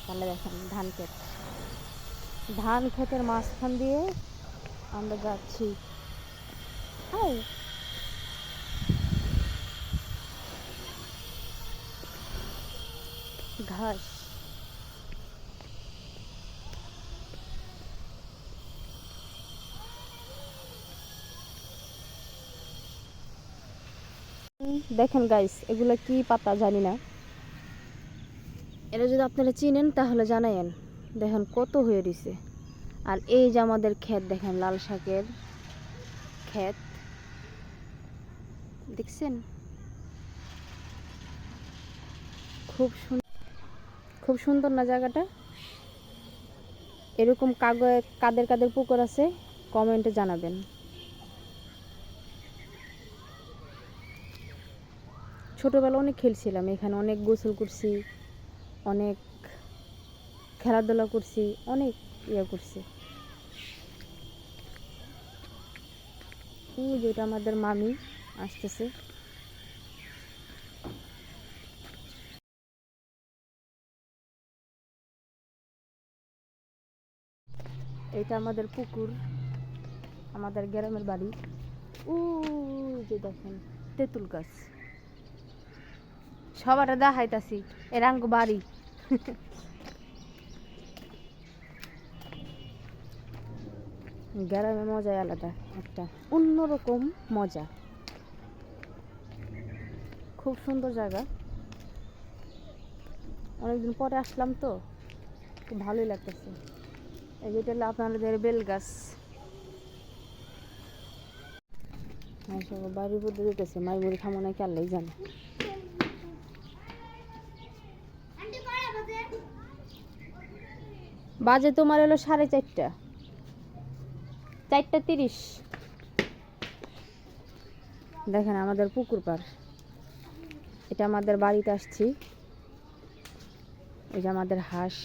তাহলে দেখেন ধান ক্ষেতের মাঝখান দিয়ে আমরা যাচ্ছি। ঘাস, দেখেন গাইস, এগুলো কি পাতা জানি না, এটা যদি আপনারা চিনেন তাহলে জানাইন। দেখেন কত হয়ে রয়েছে। আর এই যে আমাদের ক্ষেত, দেখেন লাল শাকের ক্ষেত, দেখছেন? খুব সুন্দর না জায়গাটা? এরকম কাদের কাদের পুকুর আছে কমেন্টে জানাবেন। ছোটবেলা অনেক খেলছিলাম এখানে, অনেক গোসল করছি, অনেক খেলাধুলা করছি, অনেক করছি। যেটা আমাদের মামি আসতেছে। এটা আমাদের পুকুর, আমাদের গ্রামের বাড়ি। যে দেখেন তেঁতুল গাছ, সবার দেখাইতাছি এরাঙ্গ বাড়ি। গ্রামে মজাই আলাদা, একটা অন্যরকম মজা। খুব সুন্দর জায়গা, অনেকদিন পরে আসলাম তো খুব ভালোই লাগতেছে। এই যেটা হলো আপনাদের বেল গাছ। বাড়ির মধ্যে যেতেছে, মাইমুড়ি খামো নাকি আল্লাহই জানে। বাজে তোমার হলো 4:30, 4:30। দেখেন আমাদের পুকুর পার, এটা আমাদের বাড়িতে আসছি। এই যে আমাদের হাঁস।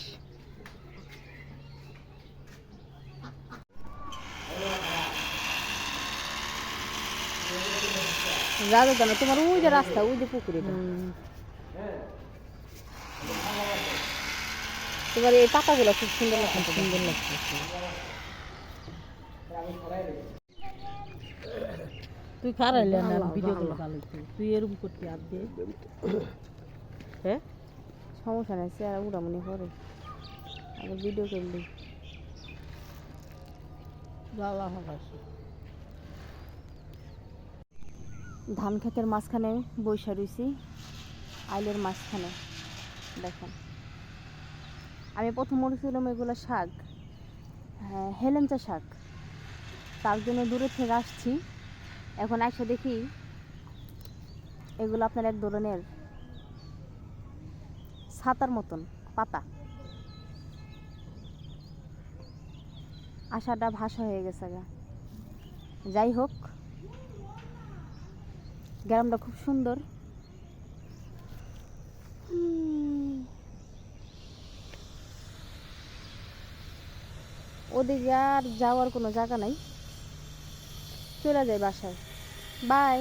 রাজা জানো তোমার ওই যে রাস্তা, ওই যে পুকুরে, তোমার এই পাতাগুলো খুব সুন্দর লাগছে, সুন্দর লাগছে। তুই খারাইলে না ভিডিও করলে ভালো হইতো, তুই এরকম করতে আর দে। হ্যাঁ সমস্যা নেই, সে আর উড়া মনে করে আবার ভিডিও করলি। ধান ক্ষেতের মাঝখানে বৈশা রয়েছি, আইলের মাঝখানে। দেখেন আমি প্রথম মরেছিলাম এগুলো শাক, হ্যাঁ হেলেঞ্চা শাক, তার জন্য দূরে থেকে আসছি। এখন এসে দেখি এগুলো আপনার এক ধরনের ছাতার মতন পাতা। আশাটা ভাষা হয়ে গেছে গা। যাই হোক, গ্রামটা খুব সুন্দর। ওদিকে আর যাওয়ার কোনো জায়গা নাই, চলে যাই বাসায়। বাই।